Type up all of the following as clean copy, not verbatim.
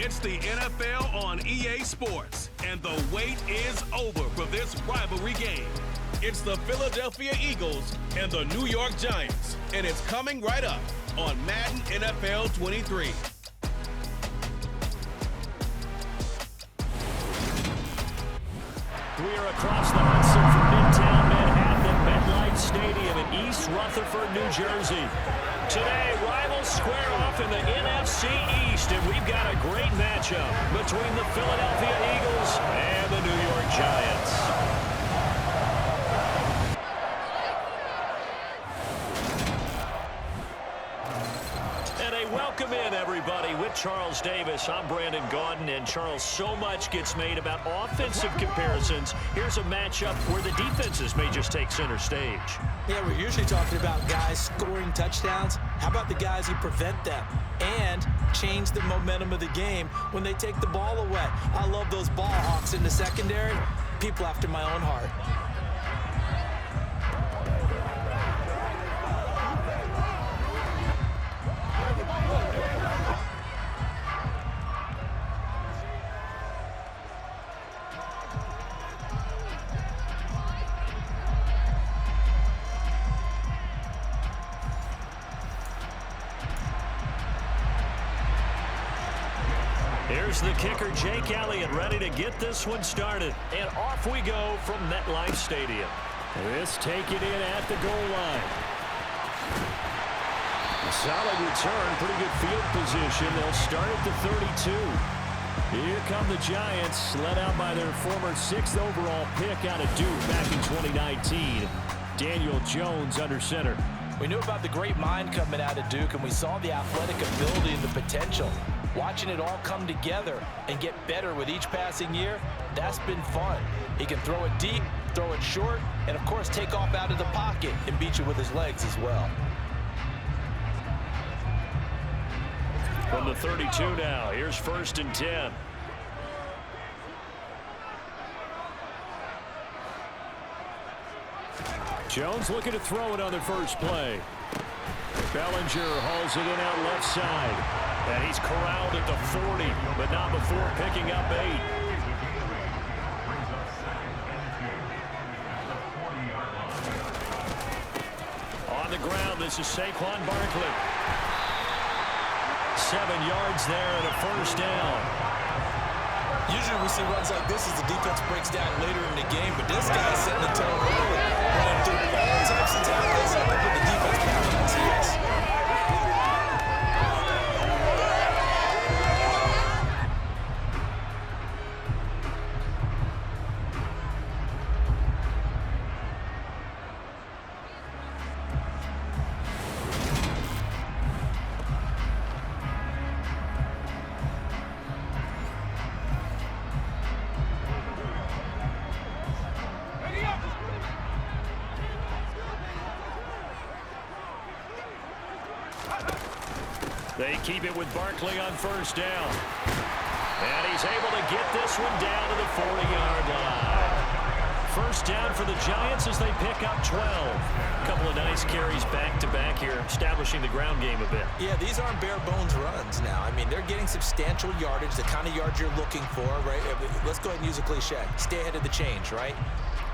It's the NFL on EA Sports, and the wait is over for this rivalry game. It's the Philadelphia Eagles and the New York Giants, and it's coming right up on Madden NFL 23. We are across the Hudson from Midtown Manhattan at MetLife Stadium in East Rutherford, New Jersey. Today, rivals square off in the NFC East, and we've got a great matchup between the Philadelphia Eagles and the New York Giants. Welcome in, everybody. With Charles Davis, I'm Brandon Gaudin, and Charles, so much gets made about offensive comparisons. Here's a matchup where the defenses may just take center stage. Yeah, we're usually talking about guys scoring touchdowns. How about the guys who prevent them and change the momentum of the game when they take the ball away? I love those ball hawks in the secondary. People after my own heart. Here's the kicker, Jake Elliott, ready to get this one started. And off we go from MetLife Stadium. This taken in at the goal line. A solid return, pretty good field position. They'll start at the 32. Here come the Giants, led out by their former 6th overall pick out of Duke back in 2019. Daniel Jones under center. We knew about the great mind coming out of Duke, and we saw the athletic ability and the potential. Watching it all come together and get better with each passing year, that's been fun. He can throw it deep, throw it short, and of course take off out of the pocket and beat you with his legs as well. From the 32 now, here's 1st and 10. Jones looking to throw it on the first play. Bellinger hauls it in out left side. And he's corralled at the 40, but not before picking up 8. On the ground, this is Saquon Barkley. 7 yards there and a 1st down. Usually we see runs like this as the defense breaks down later in the game, but this guy's setting the tone early. Running through all types of tackles and put the defense back on its heels. They keep it with Barkley on 1st down. And he's able to get this one down to the 40-yard line. 1st down for the Giants as they pick up 12. A couple of nice carries back-to-back here, establishing the ground game a bit. Yeah, these aren't bare-bones runs now. I mean, they're getting substantial yardage, the kind of yards you're looking for, right? Let's go ahead and use a cliche. Stay ahead of the change, right?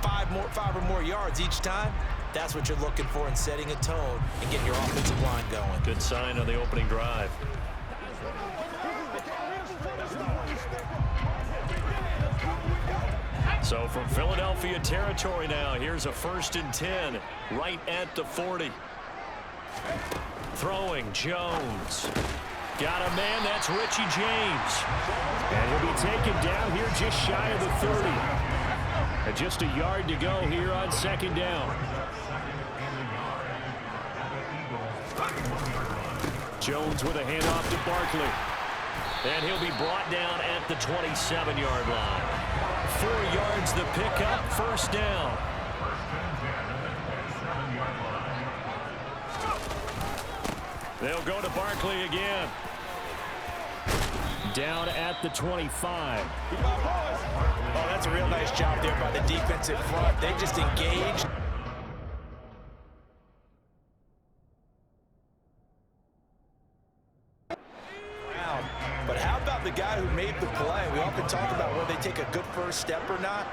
5 or more yards each time. That's what you're looking for in setting a tone and getting your offensive line going. Good sign on the opening drive. So from Philadelphia territory now, here's a 1st and 10 right at the 40. Throwing Jones. Got a man, that's Richie James. And he'll be taken down here just shy of the 30. And just a yard to go here on 2nd down. Jones with a handoff to Barkley. And he'll be brought down at the 27-yard line. 4 yards the pickup, 1st down. They'll go to Barkley again. Down at the 25. Oh, that's a real nice job there by the defensive front. They just engaged. But how about the guy who good first step or not?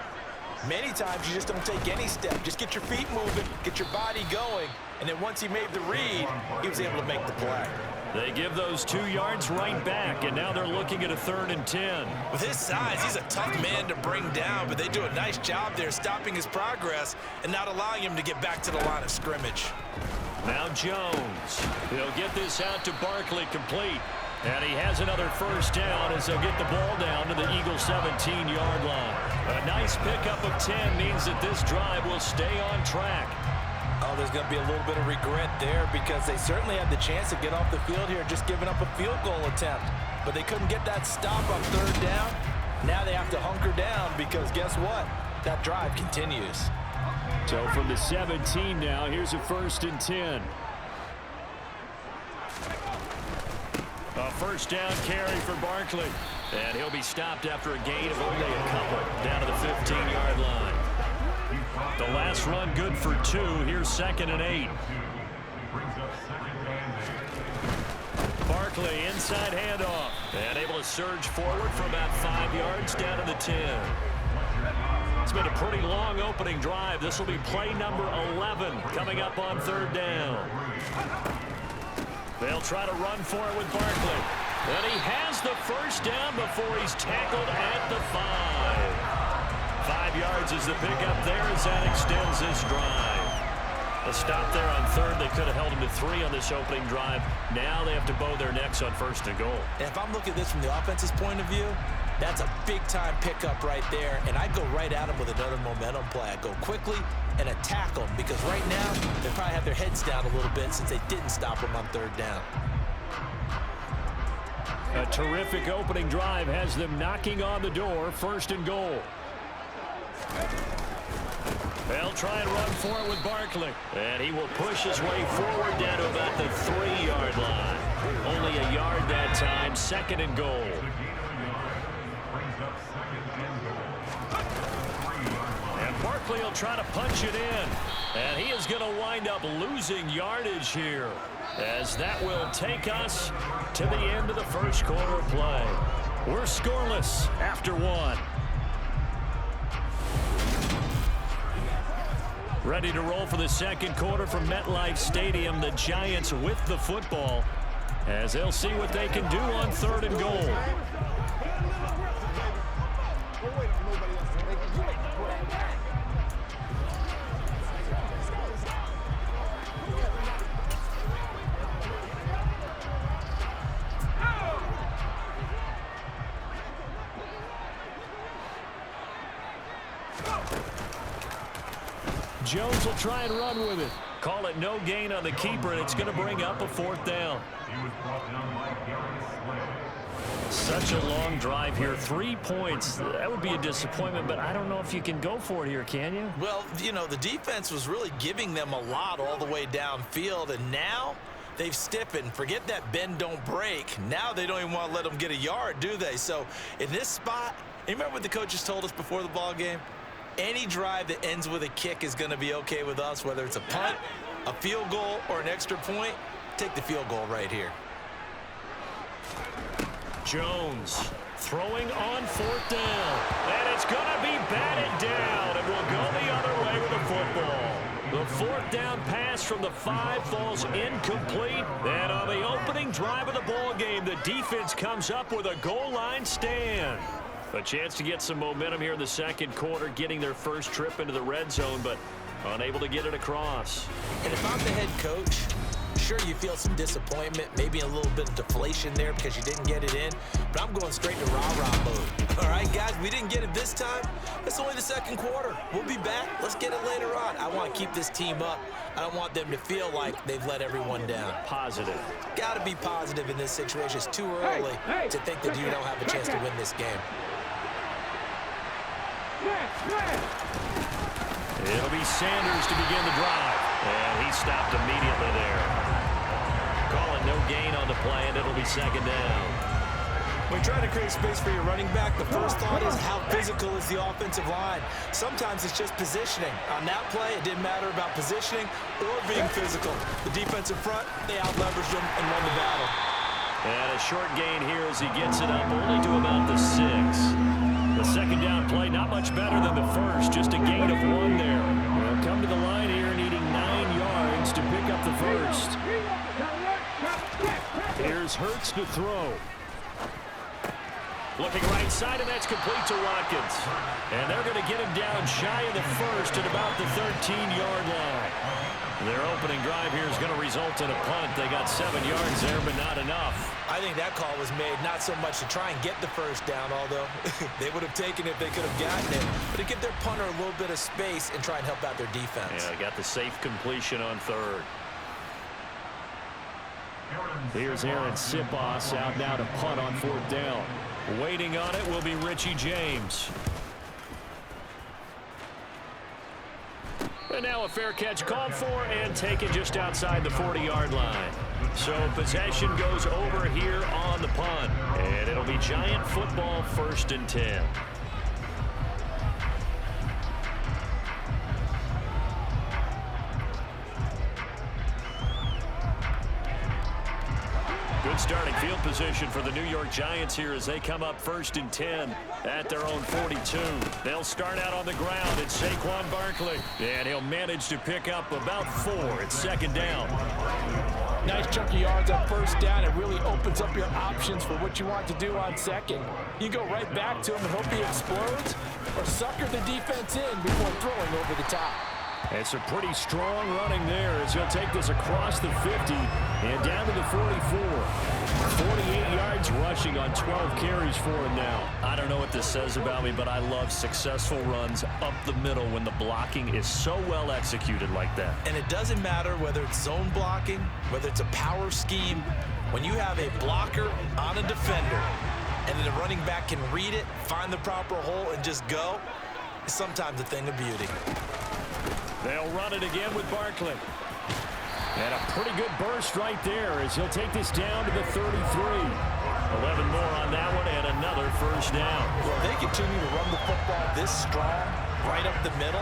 Many times you just don't take any step. Just get your feet moving, get your body going, and then once he made the read, he was able to make the play. They give those 2 yards right back, and now they're looking at a 3rd and 10. With his size, he's a tough man to bring down, but they do a nice job there stopping his progress and not allowing him to get back to the line of scrimmage. Now Jones. He'll get this out to Barkley, complete. And he has another first down as they'll get the ball down to the Eagles' 17-yard line. A nice pickup of 10 means that this drive will stay on track. Oh, there's going to be a little bit of regret there because they certainly had the chance to get off the field here just giving up a field goal attempt. But they couldn't get that stop on 3rd down. Now they have to hunker down because guess what? That drive continues. So from the 17 now, here's a 1st and 10. A first down carry for Barkley. And he'll be stopped after a gain of only a couple down to the 15-yard line. The last run good for 2. Here's 2nd and 8. Barkley inside handoff. And able to surge forward for about 5 yards down to the 10. It's been a pretty long opening drive. This will be play number 11 coming up on 3rd down. They'll try to run for it with Barkley. And he has the first down before he's tackled at the 5. 5 yards is the pickup there as that extends this drive. A stop there on 3rd. They could have held him to 3 on this opening drive. Now they have to bow their necks on 1st and goal. And if I'm looking at this from the offense's point of view, that's a big-time pickup right there. And I go right at him with another momentum play. I go quickly and attack them because right now they probably have their heads down a little bit since they didn't stop him on 3rd down. A terrific opening drive has them knocking on the door. 1st and goal. They'll try and run for it with Barkley. And he will push his way forward down to about the 3-yard line. Only a yard that time. 2nd and goal. And Barkley will try to punch it in. And he is going to wind up losing yardage here, as that will take us to the end of the 1st quarter of play. We're scoreless after 1. Ready to roll for the 2nd quarter from MetLife Stadium. The Giants with the football as they'll see what they can do on 3rd and goal. Jones will try and run with it. Call it no gain on the keeper, and it's going to bring up a 4th down. Such a long drive here. 3 points. That would be a disappointment, but I don't know if you can go for it here, can you? Well, you know, the defense was really giving them a lot all the way downfield, and now they've stiffened. Forget that bend, don't break. Now they don't even want to let them get a yard, do they? So in this spot, you remember what the coaches told us before the ball game? Any drive that ends with a kick is going to be okay with us, whether it's a punt, a field goal, or an extra point. Take the field goal right here. Jones throwing on 4th down. And it's going to be batted down, and will go the other way with the football. The 4th down pass from the 5 falls incomplete. And on the opening drive of the ball game, the defense comes up with a goal line stand. A chance to get some momentum here in the 2nd quarter, getting their first trip into the red zone, but unable to get it across. And if I'm the head coach, sure you feel some disappointment, maybe a little bit of deflation there because you didn't get it in, but I'm going straight to rah-rah mode. All right, guys, we didn't get it this time. It's only the 2nd quarter. We'll be back. Let's get it later on. I want to keep this team up. I don't want them to feel like they've let everyone down. Positive. Got to be positive in this situation. It's too early to think that you don't have a chance to win this game. It'll be Sanders to begin the drive. And he stopped immediately there. Call it no gain on the play, and it'll be 2nd down. When trying to create space for your running back, the first thought is how physical is the offensive line. Sometimes it's just positioning. On that play, it didn't matter about positioning or being physical. The defensive front, they out-leveraged them and won the battle. And a short gain here as he gets it up only to about the 6. The second down play, not much better than the first, just a gain of 1 there. They'll come to the line here needing 9 yards to pick up the first. Here's Hurts to throw. Looking right side, and that's complete to Watkins. And they're going to get him down shy of the first at about the 13-yard line. Their opening drive here is going to result in a punt. They got 7 yards there, but not enough. I think that call was made not so much to try and get the first down, although they would have taken it if they could have gotten it, but to give their punter a little bit of space and try and help out their defense. Yeah, got the safe completion on third. Here's Aaron Sipos out now to punt on 4th down. Waiting on it will be Richie James. And now a fair catch called for and taken just outside the 40-yard line. So possession goes over here on the punt. And it'll be Giant football, 1st and 10. Good starting field position for the New York Giants here as they come up 1st and 10 at their own 42. They'll start out on the ground. It's Saquon Barkley. And he'll manage to pick up about 4 at 2nd down. Nice chunk of yards on 1st down. It really opens up your options for what you want to do on 2nd. You go right back to him and hope he explodes, or sucker the defense in before throwing over the top. It's a pretty strong running there as he'll take this across the 50 and down to the 44. 48 yards rushing on 12 carries for him now. I don't know what this says about me, but I love successful runs up the middle when the blocking is so well executed like that. And it doesn't matter whether it's zone blocking, whether it's a power scheme. When you have a blocker on a defender and then the running back can read it, find the proper hole, and just go, it's sometimes a thing of beauty. They'll run it again with Barkley. And a pretty good burst right there as he'll take this down to the 33. 11 more on that one and another 1st down. Well, if they continue to run the football this strong, right up the middle,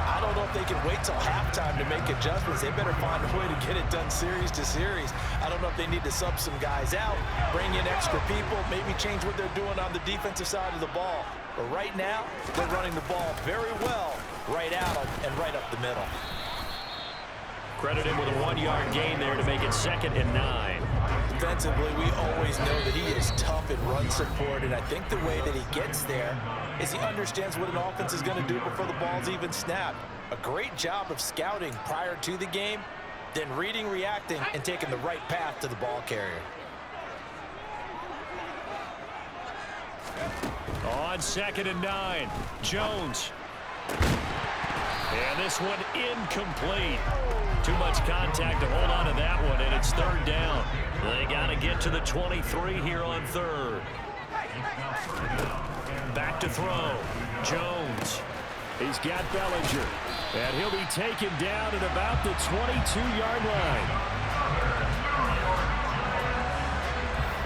I don't know if they can wait till halftime to make adjustments. They better find a way to get it done series to series. I don't know if they need to sub some guys out, bring in extra people, maybe change what they're doing on the defensive side of the ball. But right now, they're running the ball very well right out and right up the middle. Credit him with a 1-yard gain there to make it 2nd and 9. Defensively, we always know that he is tough in run support, and I think the way that he gets there is he understands what an offense is going to do before the ball's even snapped. A great job of scouting prior to the game, then reading, reacting, and taking the right path to the ball carrier. On 2nd and 9, Jones. And this one incomplete. Too much contact to hold on to that one, and it's 3rd down. They got to get to the 23 here on 3rd. Back to throw. Jones. He's got Bellinger. And he'll be taken down at about the 22-yard line.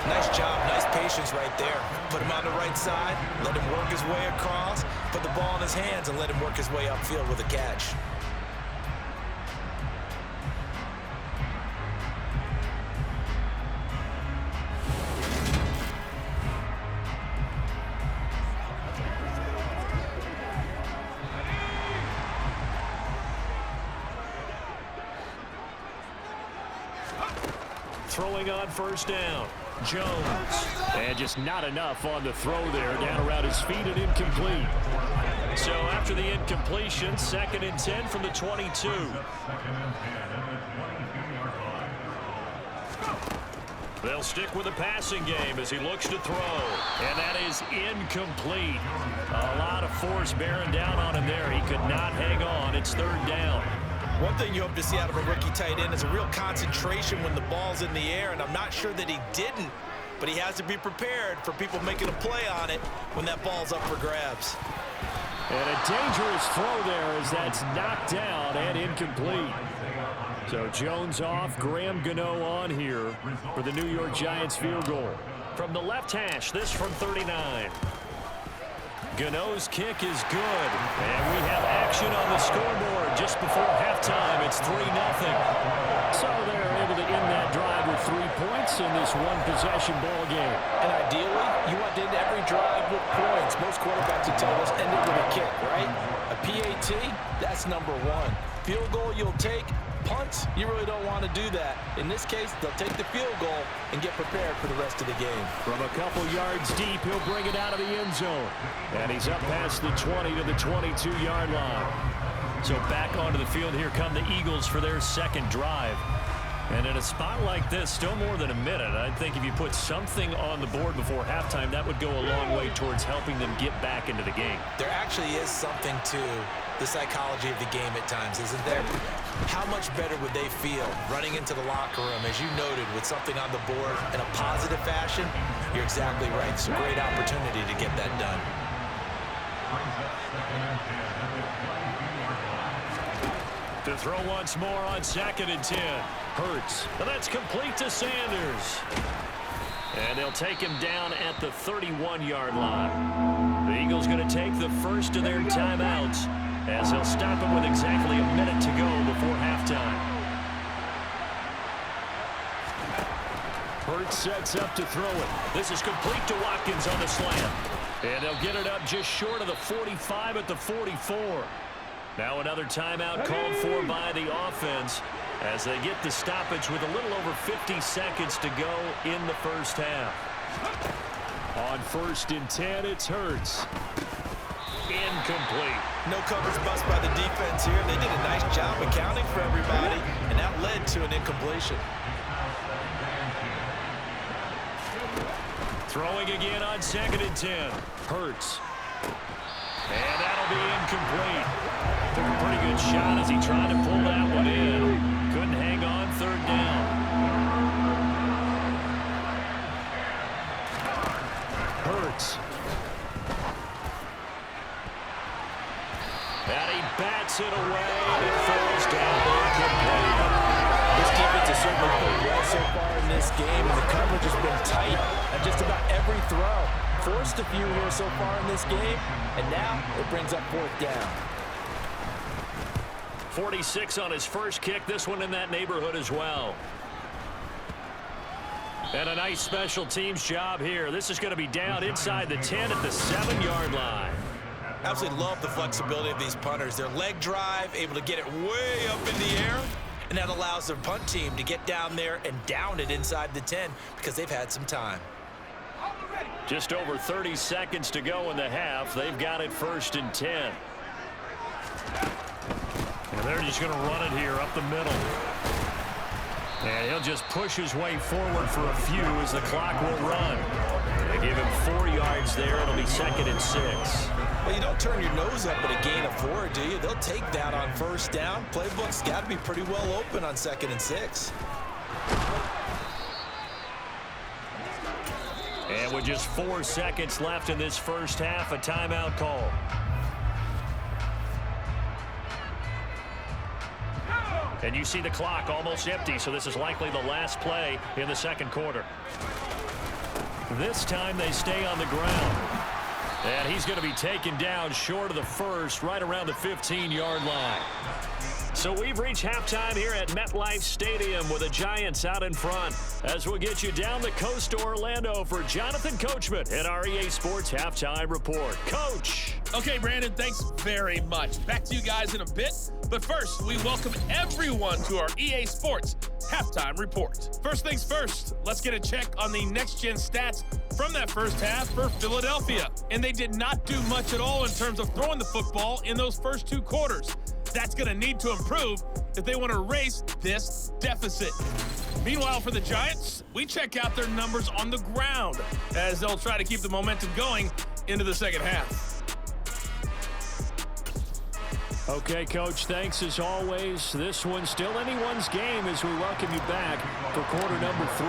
Nice job, nice patience right there. Put him on the right side, let him work his way across, put the ball in his hands, and let him work his way upfield with a catch. Throwing on 1st down. Jones. And just not enough on the throw there. Down around his feet and incomplete. So after the incompletion, 2nd and 10 from the 22. They'll stick with the passing game as he looks to throw. And that is incomplete. A lot of force bearing down on him there. He could not hang on. It's 3rd down. One thing you hope to see out of a rookie tight end is a real concentration when the ball's in the air, and I'm not sure that he didn't, but he has to be prepared for people making a play on it when that ball's up for grabs. And a dangerous throw there as that's knocked down and incomplete. So Jones off, Graham Gano on here for the New York Giants field goal. From the left hash, this from 39. Gano's kick is good, and we have action on the scoreboard just before halftime. It's 3-0. So they're able to end that drive with 3 points in this one-possession ball game. And ideally, you want to end every drive with points. Most quarterbacks will tell us end it with a kick, right? A PAT, that's number one. Field goal you'll take. Punts, you really don't want to do that. In this case, they'll take the field goal and get prepared for the rest of the game. From a couple yards deep, he'll bring it out of the end zone. And he's up past the 20 to the 22-yard line. So back onto the field, here come the Eagles for their second drive. And in a spot like this, still more than a minute, I think if you put something on the board before halftime, that would go a long way towards helping them get back into the game. There actually is something to the psychology of the game at times, isn't there? How much better would they feel running into the locker room, as you noted, with something on the board in a positive fashion? You're exactly right. It's a great opportunity to get that done. To throw once more on 2nd and 10. Hurts. And that's complete to Sanders. And they'll take him down at the 31-yard line. The Eagles going to take the first of their timeouts as they'll stop him with exactly a minute to go before halftime. Hurts sets up to throw it. This is complete to Watkins on the slant. And they'll get it up just short of the 45 at the 44. Now another timeout called for by the offense as they get the stoppage with a little over 50 seconds to go in the first half. On 1st and 10, it's Hurts. Incomplete. No coverage bust by the defense here. They did a nice job accounting for everybody, and that led to an incompletion. Throwing again on 2nd and 10. Hurts. And that'll be incomplete. Took a pretty good shot as he tried to pull that one in. Couldn't hang on 3rd down. Hurts. And he bats it away. It falls down. Incomplete. This defense has certainly played well so far in this game, and the coverage has been tight on just about every throw. Forced a few here so far in this game, and now it brings up 4th down. 46 on his first kick. This one in that neighborhood as well. And a nice special teams job here. This is going to be down inside the 10 at the 7-yard line. Absolutely love the flexibility of these punters. Their leg drive, able to get it way up in the air, and that allows their punt team to get down there and down it inside the 10 because they've had some time. Just over 30 seconds to go in the half. They've got it 1st and 10. And they're just going to run it here up the middle. And he'll just push his way forward for a few as the clock will run. They give him 4 yards there. It'll be 2nd and 6. Well, you don't turn your nose up at a gain of 4, do you? They'll take that on 1st down. Playbook's got to be pretty well open on 2nd and 6. And with just 4 seconds left in this first half, a timeout call. And you see the clock almost empty, so this is likely the last play in the 2nd quarter. This time they stay on the ground. And he's going to be taken down short of the 1st, right around the 15-yard line. So we've reached halftime here at MetLife Stadium with the Giants out in front as we'll get you down the coast to Orlando for Jonathan Coachman at our EA Sports Halftime Report. Coach. Okay, Brandon, thanks very much. Back to you guys in a bit. But first, we welcome everyone to our EA Sports Halftime Report. First things first, let's get a check on the next-gen stats from that first half for Philadelphia. And they did not do much at all in terms of throwing the football in those first 2 quarters. That's going to need to improve if they want to erase this deficit. Meanwhile, for the Giants, we check out their numbers on the ground as they'll try to keep the momentum going into the second half. Okay, Coach, thanks as always. This one's still anyone's game as we welcome you back for quarter number 3.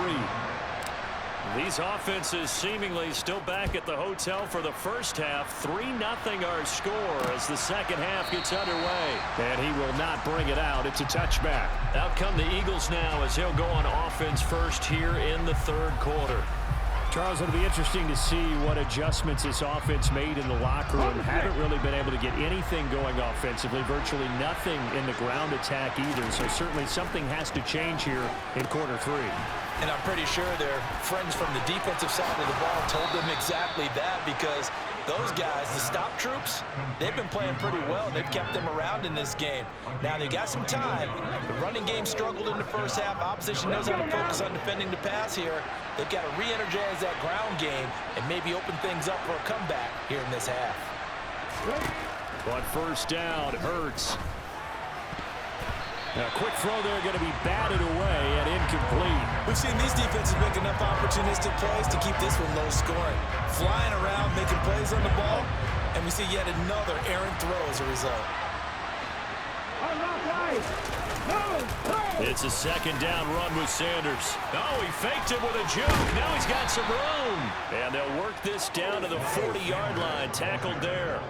These offenses seemingly still back at the hotel for the first half. 3-0 our score as the second half gets underway. And he will not bring it out. It's a touchback. Out come the Eagles now as he'll go on offense first here in the 3rd quarter. Charles, it'll be interesting to see what adjustments this offense made in the locker room. Haven't really been able to get anything going offensively, virtually nothing in the ground attack either. So certainly something has to change here in quarter 3. And I'm pretty sure their friends from the defensive side of the ball told them exactly that, because those guys, the stop troops, they've been playing pretty well. They've kept them around in this game. Now, they got some time. The running game struggled in the first half. Opposition knows how to focus on defending the pass here. They've got to re-energize that ground game and maybe open things up for a comeback here in this half. But first down, Hurts. A quick throw there, going to be batted away and incomplete. We've seen these defenses make enough opportunistic plays to keep this one low scoring. Flying around, making plays on the ball, and we see yet another errant throw as a result. It's a second down run with Sanders. Oh, he faked it with a juke. Now he's got some room. And they'll work this down to the 40-yard line. Tackled there.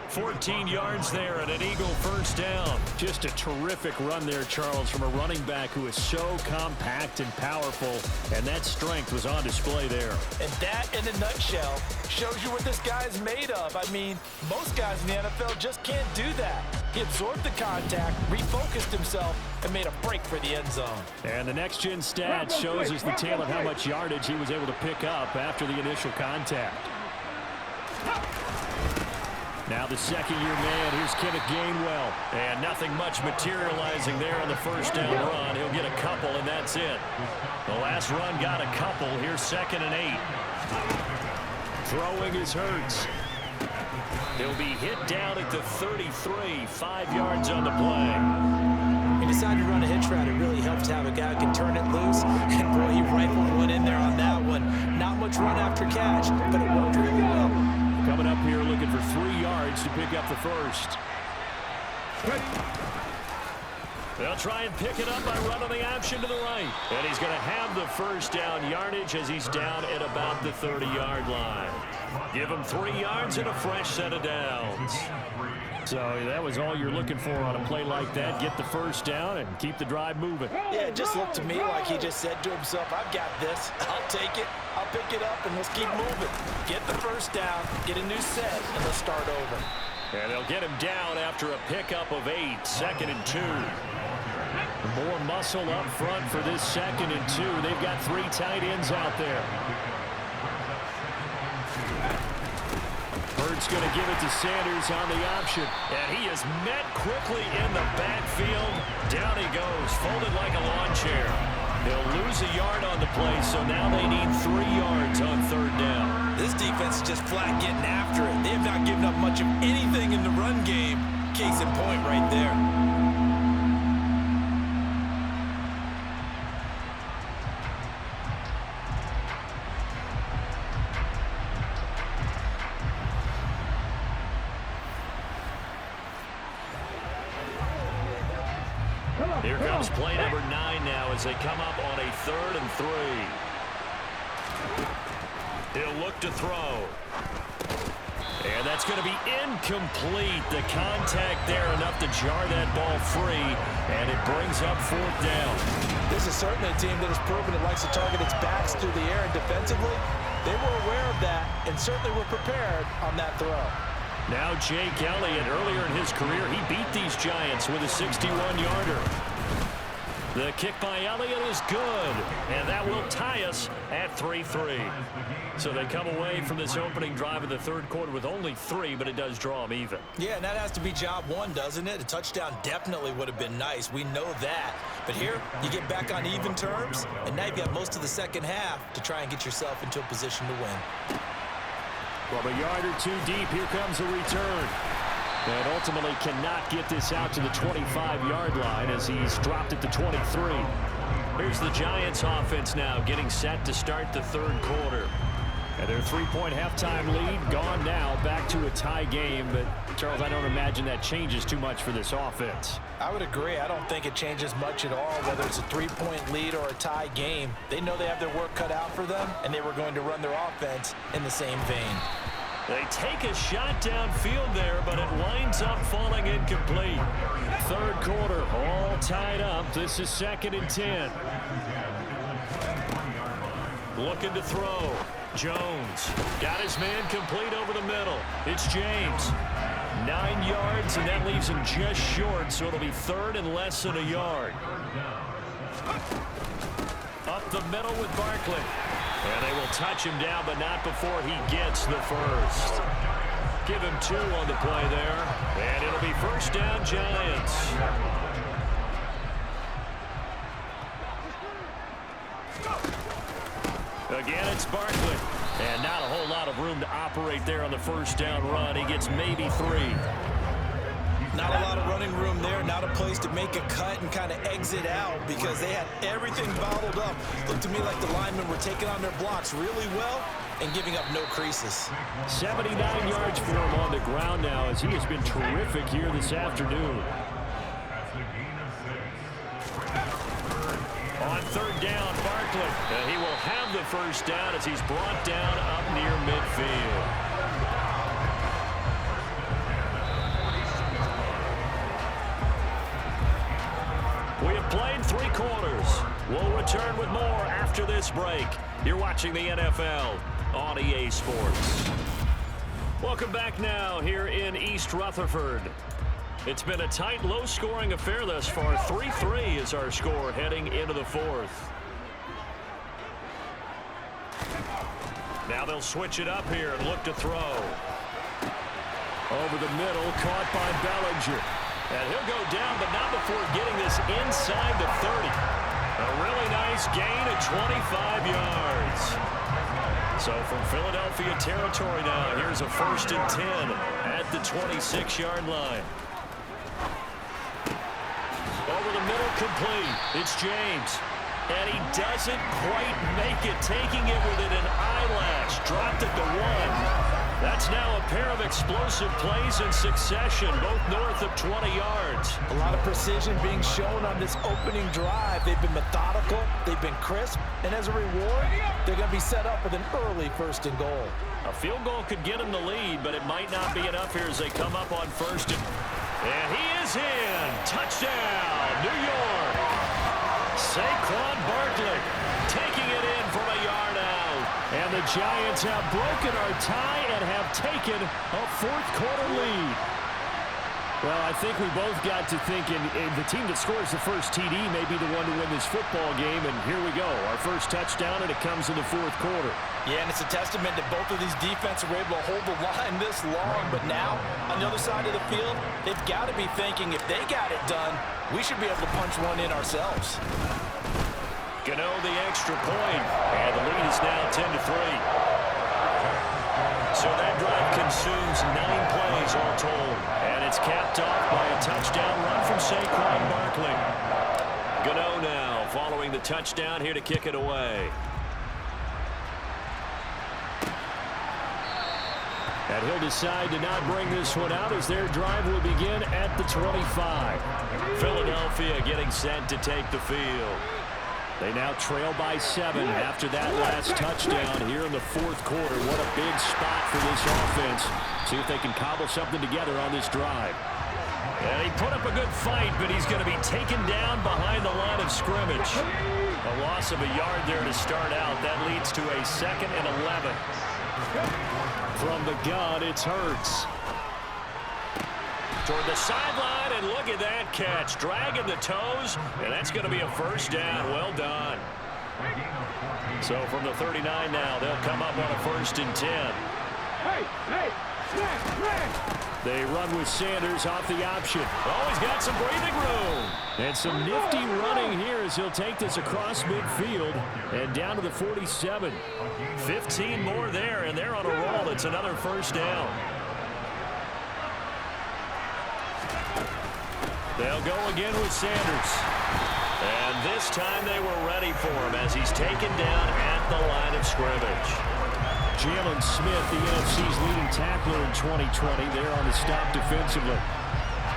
14 yards there and an Eagle first down. Just a terrific run there, Charles, from a running back who is so compact and powerful, and that strength was on display there. And that, in a nutshell, shows you what this guy is made of. I mean, most guys in the NFL just can't do that. He absorbed the contact, refocused himself, and made a break for the end zone. And the next-gen stat shows us the tale of how much yardage he was able to pick up after the initial contact. Now the second-year man, here's Kenneth Gainwell. And nothing much materializing there on the first down run. He'll get a couple, and that's it. The last run got a couple. Here's 2nd and 8. Throwing is Hurts. He'll be hit down at the 33, 5 yards on the play. He decided to run a hitch route. It really helps to have a guy who can turn it loose. And, boy, he rifled one in there on that one. Not much run after catch, but it worked really well. Coming up here looking for 3 yards to pick up the first. They'll try and pick it up by running the option to the right. And he's going to have the first down yardage as he's down at about the 30-yard line. Give him 3 yards and a fresh set of downs. So that was all you're looking for on a play like that. Get the first down and keep the drive moving. Yeah, it just looked to me like he just said to himself, I've got this. I'll take it. I'll pick it up, and let's keep moving. Get the first down, get a new set, and let's start over. And they'll get him down after a pickup of 8, 2nd and 2. More muscle up front for this 2nd and 2. They've got 3 tight ends out there. Bird's going to give it to Sanders on the option. And he is met quickly in the backfield. Down he goes, folded like a lawn chair. They'll lose a yard on the play, so now they need 3 yards on 3rd down. This defense is just flat getting after it. They have not given up much of anything in the run game. Case in point right there. Here comes play number 9 now as they come up on a 3rd and 3. He'll look to throw. And that's going to be incomplete. The contact there enough to jar that ball free, and it brings up 4th down. This is certainly a team that has proven it likes to target its backs through the air, and defensively, they were aware of that and certainly were prepared on that throw. Now Jake Elliott, earlier in his career, he beat these Giants with a 61-yarder. The kick by Elliott is good, and that will tie us at 3-3. So they come away from this opening drive in the 3rd quarter with only 3, but it does draw them even. Yeah, and that has to be job 1, doesn't it? A touchdown definitely would have been nice. We know that. But here, you get back on even terms, and now you've got most of the second half to try and get yourself into a position to win. From a yard or 2 deep, here comes a return. And ultimately cannot get this out to the 25-yard line as he's dropped at the 23. Here's the Giants offense now getting set to start the 3rd quarter. And their 3-point halftime lead gone now, back to a tie game. But, Charles, I don't imagine that changes too much for this offense. I would agree. I don't think it changes much at all, whether it's a 3-point lead or a tie game. They know they have their work cut out for them, and they were going to run their offense in the same vein. They take a shot downfield there, but it winds up falling incomplete. 3rd quarter, all tied up. This is 2nd and 10. Looking to throw. Jones got his man complete over the middle. It's James. 9 yards, and that leaves him just short, so it'll be third and less than a yard. Up the middle with Barkley. And they will touch him down, but not before he gets the first. Give him 2 on the play there. And it'll be first down, Giants. Again, it's Barkley. And not a whole lot of room to operate there on the first down run. He gets maybe 3. Not a lot of running room there. Not a place to make a cut and kind of exit out because they had everything bottled up. Looked to me like the linemen were taking on their blocks really well and giving up no creases. 79 yards for him on the ground now as he has been terrific here this afternoon. On third down, Barkley. And he will have the first down as he's brought down up near midfield. We have played 3 quarters. We'll return with more after this break. You're watching the NFL on EA Sports. Welcome back now here in East Rutherford. It's been a tight, low-scoring affair thus far. 3-3 is our score heading into the 4th. Now they'll switch it up here and look to throw. Over the middle, caught by Bellinger. And he'll go down, but not before getting this inside the 30. A really nice gain of 25 yards. So from Philadelphia territory now, here's a 1st and 10 at the 26-yard line. Over the middle, complete. It's James. And he doesn't quite make it, taking it within an eyelash. Dropped at the 1. That's now a pair of explosive plays in succession, both north of 20 yards. A lot of precision being shown on this opening drive. They've been methodical, they've been crisp, and as a reward, they're going to be set up with an early 1st and goal. A field goal could get them the lead, but it might not be enough here as they come up on 1st. And he is in. Touchdown, New York. Saquon Barkley taking it in from a yard out. And the Giants have broken our tie and have taken a 4th quarter lead. Well, I think we both got to thinking the team that scores the first TD may be the one to win this football game. And here we go, our first touchdown, and it comes in the 4th quarter. Yeah, and it's a testament that both of these defenses were able to hold the line this long. But now, on the other side of the field, they've got to be thinking if they got it done, we should be able to punch one in ourselves. Gano the extra point, and the lead is now 10-3. So that drive consumes 9 plays all told, and it's capped off by a touchdown run from Saquon Barkley. Gano now following the touchdown here to kick it away. And he'll decide to not bring this one out as their drive will begin at the 25. Philadelphia getting set to take the field. They now trail by 7 after that last touchdown here in the 4th quarter. What a big spot for this offense. See if they can cobble something together on this drive. And he put up a good fight, but he's going to be taken down behind the line of scrimmage. A loss of a yard there to start out. That leads to a 2nd and 11. From the gun, it's Hurts. Toward the sideline, and look at that catch. Dragging the toes, and that's going to be a first down. Well done. So from the 39 now, they'll come up on a 1st and 10. They run with Sanders off the option. Oh, he's got some breathing room. And some nifty running here as he'll take this across midfield and down to the 47. 15 more there, and they're on a roll. It's another first down. They'll go again with Sanders. And this time they were ready for him as he's taken down at the line of scrimmage. Jalen Smith, the NFC's leading tackler in 2020, there on the stop defensively.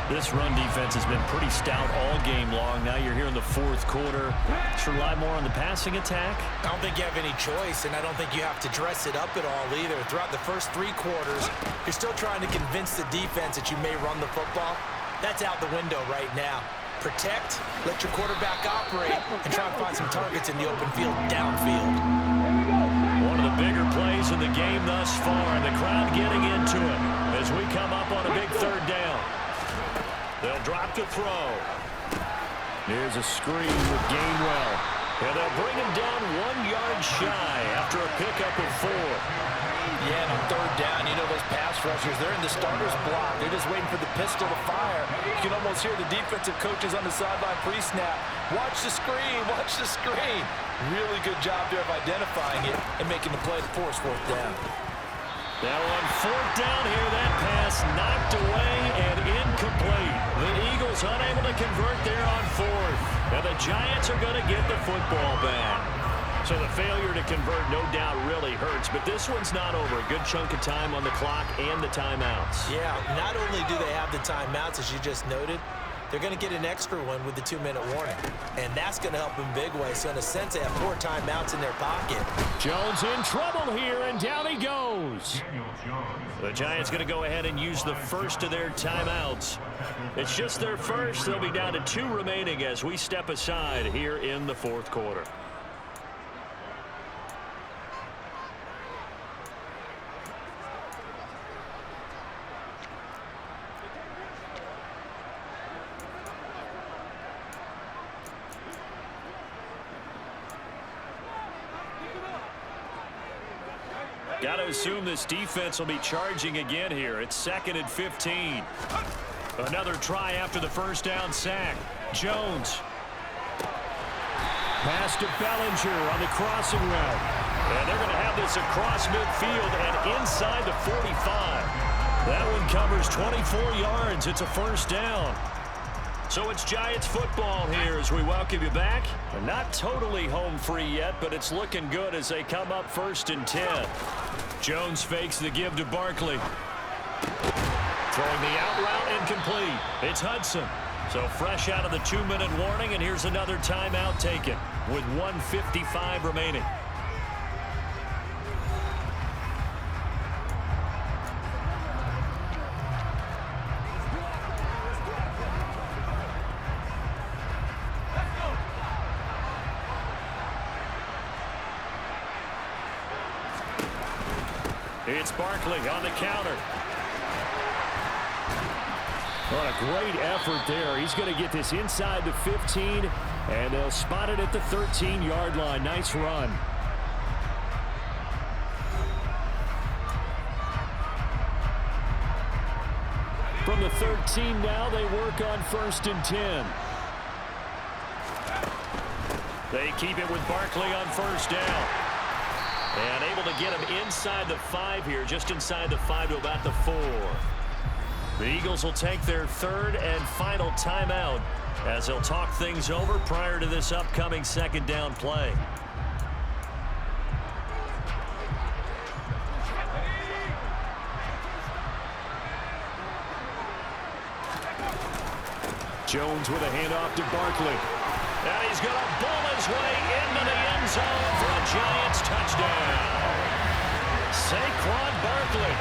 This run defense has been pretty stout all game long. Now you're here in the 4th quarter. Should rely more on the passing attack. I don't think you have any choice, and I don't think you have to dress it up at all either. Throughout the first 3 quarters, you're still trying to convince the defense that you may run the football. That's out the window right now. Protect, let your quarterback operate, and try and find some targets in the open field, downfield. One of the bigger plays in the game thus far, and the crowd getting into it as we come up on a big third down. They'll drop to throw. Here's a screen with Gainwell. And they'll bring him down 1 yard shy after a pickup of 4. Yeah, and on third down, you know those pass rushers, they're in the starter's block. They're just waiting for the pistol to fire. You can almost hear the defensive coaches on the sideline pre-snap. Watch the screen, watch the screen. Really good job there of identifying it and making the play to force fourth down. Now on fourth down here, that pass knocked away and incomplete. The Eagles unable to convert there on fourth. Now the Giants are going to get the football back. So the failure to convert no doubt really hurts, but this one's not over. A good chunk of time on the clock and the timeouts. Yeah, not only do they have the timeouts, as you just noted, they're going to get an extra one with the 2-minute warning. And that's going to help in big way. So in a sense, they have 4 timeouts in their pocket. Jones in trouble here, and down he goes. The Giants going to go ahead and use the first of their timeouts. It's just their first. They'll be down to 2 remaining as we step aside here in the fourth quarter. Got to assume this defense will be charging again here. It's 2nd and 15. Another try after the first down sack. Jones. Pass to Bellinger on the crossing route. And they're going to have this across midfield and inside the 45. That one covers 24 yards. It's a first down. So it's Giants football here as we welcome you back. They're not totally home free yet, but it's looking good as they come up 1st and 10. Jones fakes the give to Barkley. Throwing the out route incomplete. It's Hudson. So fresh out of the 2-minute warning, and here's another timeout taken with 1:55 remaining. It's Barkley on the counter. What a great effort there. He's going to get this inside the 15, and they'll spot it at the 13-yard line. Nice run. From the 13 now, they work on 1st and 10. They keep it with Barkley on 1st down. And able to get him inside the 5 here, just inside the 5 to about the 4. The Eagles will take their 3rd and final timeout as they'll talk things over prior to this upcoming 2nd down play. Jones with a handoff to Barkley. And he's going to bull his way into the end zone for a Giants touchdown. Saquon Barkley,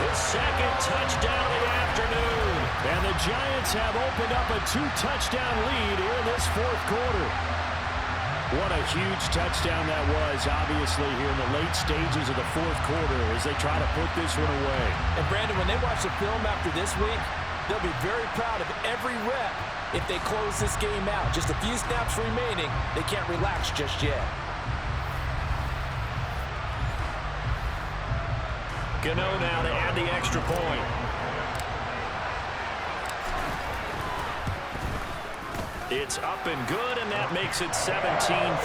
his 2nd touchdown of the afternoon. And the Giants have opened up a 2-touchdown lead here in this 4th quarter. What a huge touchdown that was, obviously, here in the late stages of the 4th quarter as they try to put this one away. And, Brandon, when they watch the film after this week, they'll be very proud of every rep. If they close this game out, just a few snaps remaining, they can't relax just yet. Gano now to add the extra point. It's up and good, and that makes it 17-3.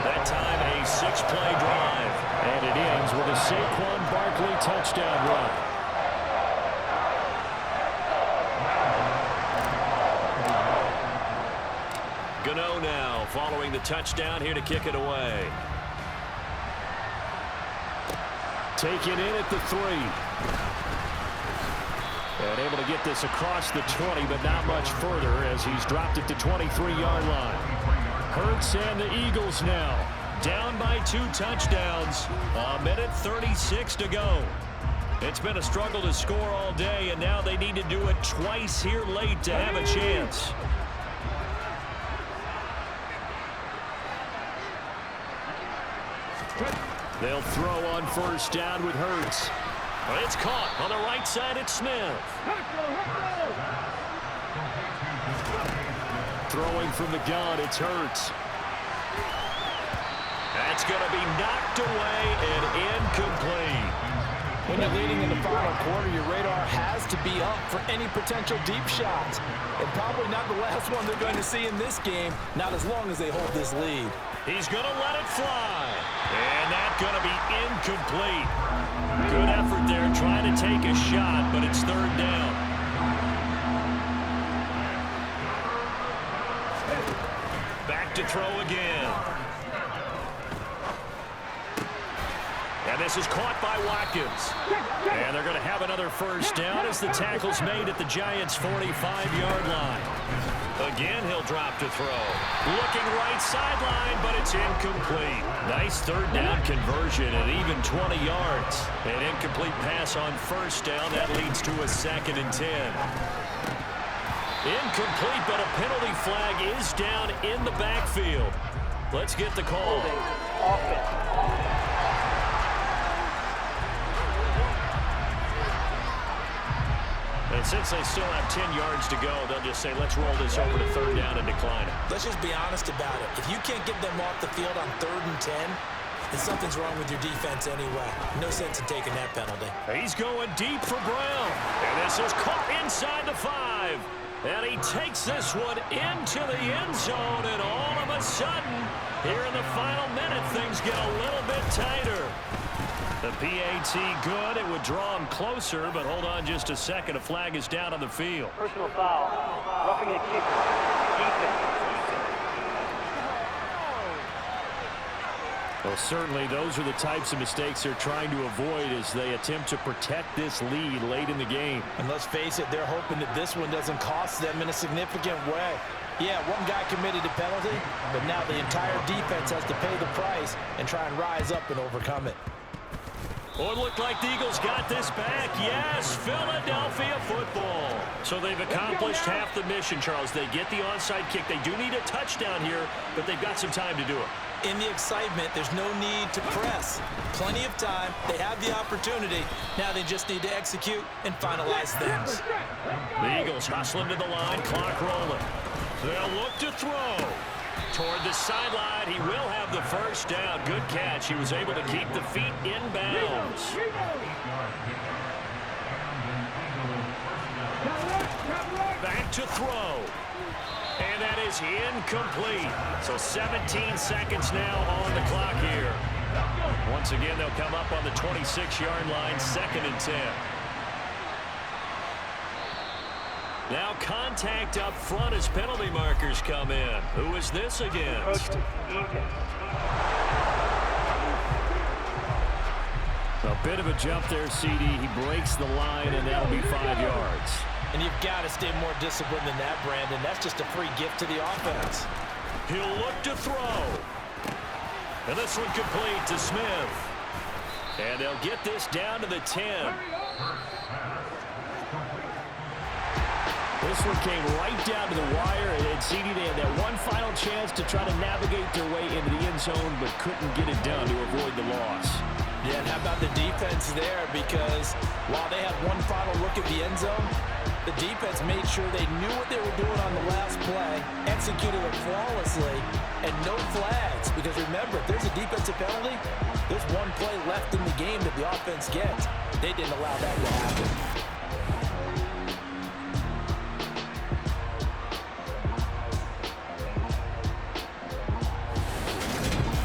That time a 6-play drive. And it ends with a Saquon Barkley touchdown run. Gano now following the touchdown here to kick it away. Taken in at the 3. And able to get this across the 20, but not much further as he's dropped it to 23-yard line. Hurts and the Eagles now down by 2 touchdowns. 1:36 to go. It's been a struggle to score all day, and now they need to do it twice here late to have a chance. They'll throw on first down with Hurts. It's caught on the right side. It's Smith. Throwing from the gun, it's Hurts. That's going to be knocked away and incomplete. When you're leading in the final quarter, your radar has to be up for any potential deep shots. And probably not the last one they're going to see in this game, not as long as they hold this lead. He's going to let it fly. And that's going to be incomplete. Good effort there trying to take a shot, but it's third down. Back to throw again. And this is caught by Watkins. And they're going to have another first down as the tackle's made at the Giants' 45-yard line. Again, he'll drop to throw. Looking right sideline, but it's incomplete. Nice third down conversion at even 20 yards. An incomplete pass on first down. That leads to a 2nd and 10. Incomplete, but a penalty flag is down in the backfield. Let's get the call. And since they still have 10 yards to go, they'll just say, let's roll this over to third down and decline it. Let's just be honest about it. If you can't get them off the field on 3rd and 10, then something's wrong with your defense anyway. No sense in taking that penalty. He's going deep for Brown. And this is caught inside the 5. And he takes this one into the end zone. And all of a sudden, here in the final minute, things get a little bit tighter. The PAT good. It would draw him closer, but hold on just a second. A flag is down on the field. Personal foul. Roughing the kicker. Defense. Well, certainly those are the types of mistakes they're trying to avoid as they attempt to protect this lead late in the game. And let's face it, they're hoping that this one doesn't cost them in a significant way. Yeah, one guy committed a penalty, but now the entire defense has to pay the price and try and rise up and overcome it. Oh, it looked like the Eagles got this back. Yes, Philadelphia football. So they've accomplished half the mission, Charles. They get the onside kick. They do need a touchdown here, but they've got some time to do it. In the excitement, there's no need to press. Plenty of time. They have the opportunity. Now they just need to execute and finalize things. The Eagles hustling to the line, clock rolling. They'll look to throw. Toward the sideline, he will have the first down. Good catch. He was able to keep the feet in bounds. Back to throw. And that is incomplete. So 17 seconds now on the clock here. Once again, they'll come up on the 26-yard line, 2nd and 10. Now contact up front as penalty markers come in. Who is this against? A bit of a jump there, CD. He breaks the line, and that'll be 5 yards. And you've got to stay more disciplined than that, Brandon. That's just a free gift to the offense. He'll look to throw. And this one complete to Smith. And they'll get this down to the 10. This one came right down to the wire, and CD, they had that one final chance to try to navigate their way into the end zone, but couldn't get it done to avoid the loss. Yeah, and how about the defense there? Because while they had one final look at the end zone, the defense made sure they knew what they were doing on the last play, executed it flawlessly, and no flags. Because remember, if there's a defensive penalty, there's one play left in the game that the offense gets. They didn't allow that to happen.